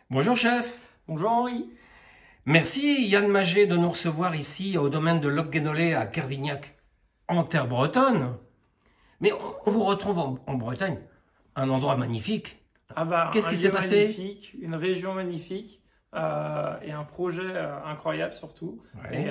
Bonjour chef. Bonjour Henri. Merci Yann Magé de nous recevoir ici au domaine de Locguenollet à Kervignac, en terre bretonne. Mais on vous retrouve en Bretagne, un endroit magnifique. Ah bah, Qu'est-ce un qui s'est lieu passé? magnifique, une région magnifique et un projet incroyable surtout. Ouais.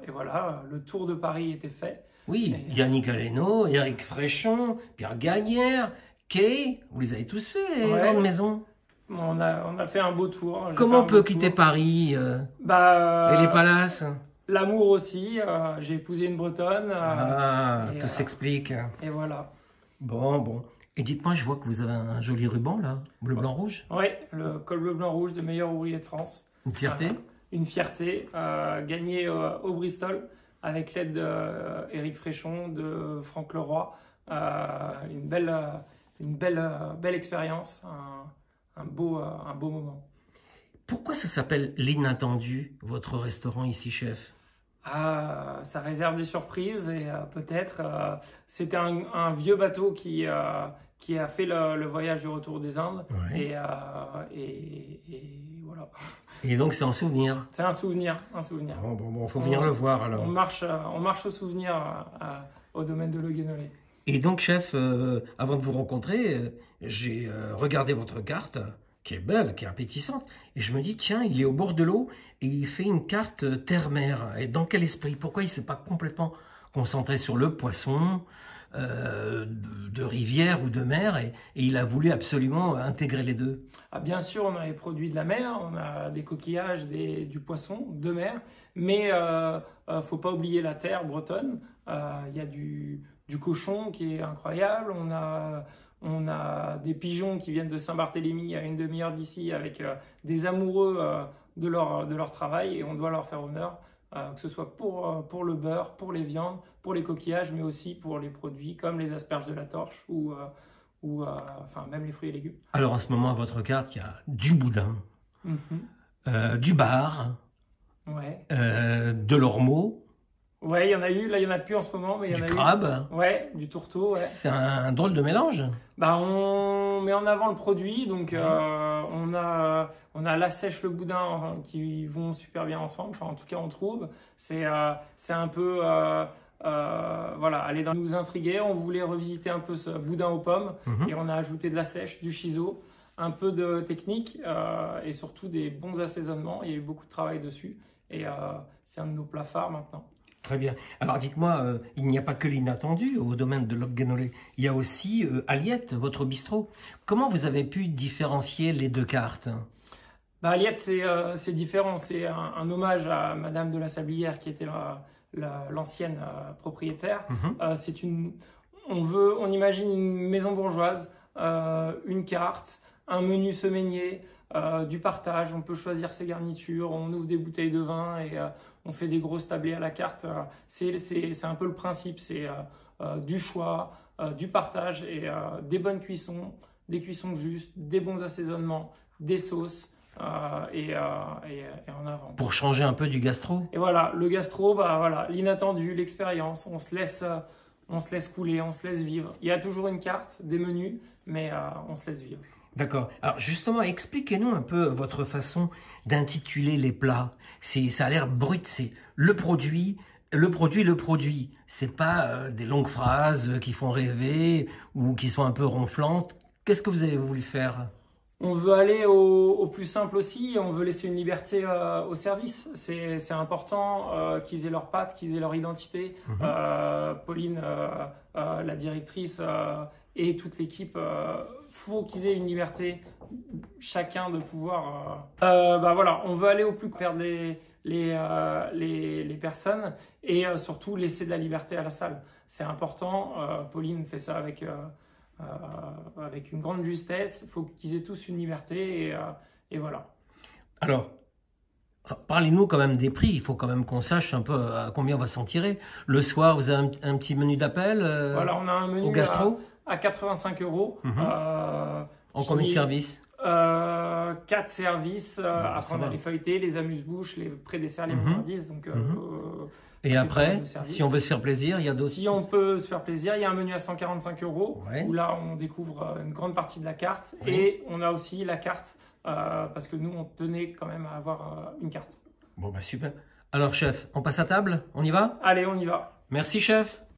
Et voilà, le tour de Paris était fait. Oui, Et, Yannick Aleno, Éric Fréchon, Pierre Gagnère, Kay, vous les avez tous fait les grandes ouais, maisons. on a fait un beau tour. J'ai fait Comment un on beau peut quitter tour. Paris et les Bah, palaces? l'amour aussi. J'ai épousé une Bretonne. Ah, Et, tout euh, s'explique. et voilà. Bon. Et dites-moi, je vois que vous avez un joli ruban là, bleu, blanc, rouge. Ouais, le col bleu blanc rouge de meilleur ouvrier de France. Une Euh, fierté? une fierté, gagné au Bristol avec l'aide d'Éric Fréchon, de Franck Leroy. Une belle expérience, un beau moment. Pourquoi ça s'appelle l'inattendu, votre restaurant ici, chef? Ah, ça réserve des surprises et peut-être c'était un vieux bateau qui a fait le voyage du retour des Indes Ouais. et voilà. Et donc c'est en souvenir. C'est un souvenir, un souvenir. Bon, faut venir On, le voir on alors. marche, on marche au souvenir au domaine de Locguenollet. Et donc, chef, avant de vous rencontrer, j'ai regardé votre carte, qui est belle, qui est appétissante, et je me dis, tiens, il est au bord de l'eau, et il fait une carte terre-mer. Et dans quel esprit? Pourquoi il ne s'est pas complètement concentré sur le poisson, de rivière ou de mer, et il a voulu absolument intégrer les deux? Ah, bien sûr, on a les produits de la mer, on a des coquillages, du poisson de mer, mais faut pas oublier la terre bretonne. Il y a du cochon qui est incroyable, on a des pigeons qui viennent de Saint-Barthélemy à une demi-heure d'ici avec des amoureux de leur travail et on doit leur faire honneur, que ce soit pour le beurre, pour les viandes, pour les coquillages, mais aussi pour les produits comme les asperges de la Torche ou même les fruits et légumes. Alors en ce moment, à votre carte, il y a du boudin, Mhm. du bar, Ouais. de l'ormeau, Ouais, il y en a eu. Là, il y en a plus en ce moment, mais il y en du a eu. crabe. Ouais, du tourteau, ouais. C'est un drôle de mélange. Bah, on met en avant le produit, donc Ouais. on a la sèche, le boudin qui vont super bien ensemble. Enfin, en tout cas, on trouve. C'est un peu, voilà, aller dans nous intriguer. On voulait revisiter un peu ce boudin aux pommes Mhm. et on a ajouté de la sèche, du shiso, un peu de technique et surtout des bons assaisonnements. Il y a eu beaucoup de travail dessus et c'est un de nos plats phares maintenant. Très bien. Alors dites-moi, il n'y a pas que l'inattendu au domaine de Locguenollet. Il y a aussi Aliette, votre bistrot. Comment vous avez pu différencier les deux cartes? Bah, Aliette, c'est différent. C'est un hommage à Madame de la Sablière qui était l'ancienne propriétaire. Mhm. On imagine une maison bourgeoise, une carte, un menu semainier, du partage. On peut choisir ses garnitures, on ouvre des bouteilles de vin et on fait des grosses tablées à la carte. C'est un peu le principe. C'est du choix, du partage et des bonnes cuissons, des cuissons justes, des bons assaisonnements, des sauces et en avant. Pour changer un peu du gastro? Et voilà, le gastro, bah voilà, l'inattendu, l'expérience, on se laisse couler, on se laisse vivre. Il y a toujours une carte, des menus, mais on se laisse vivre. D'accord. Alors justement, expliquez-nous un peu votre façon d'intituler les plats. Ça a l'air brut, c'est le produit, le produit, le produit. C'est pas des longues phrases qui font rêver ou qui sont un peu ronflantes. Qu'est-ce que vous avez voulu faire? On veut aller au plus simple aussi, on veut laisser une liberté au service. C'est important qu'ils aient leur patte, qu'ils aient leur identité. Mhm. Pauline, la directrice, et toute l'équipe, faut qu'ils aient une liberté, chacun de pouvoir. Bah voilà, on veut aller au plus perdre les personnes et surtout laisser de la liberté à la salle. C'est important. Pauline fait ça avec une grande justesse. Il faut qu'ils aient tous une liberté et voilà. Alors, parlez-nous quand même des prix. Il faut quand même qu'on sache un peu à combien on va s'en tirer. Le soir, vous avez un petit menu d'appel Voilà, on a un au menu gastro? à 85 euros. Mhm. En combien de services? 4 services. Bon, bah, Après, ça on a va. les feuilletés, les amuse-bouches, les pré-desserts, les Mhm. gourmandises. Donc, Mhm. ça Et fait pas mal après, de si on services. veut se faire plaisir, il y a d'autres. Si on peut se faire plaisir, il y a un menu à 145 euros Ouais. où là, on découvre une grande partie de la carte. Oui. Et on a aussi la carte parce que nous, on tenait quand même à avoir une carte. Bon, bah super. Alors, chef, on passe à table? On y va? Allez, on y va. Merci, chef.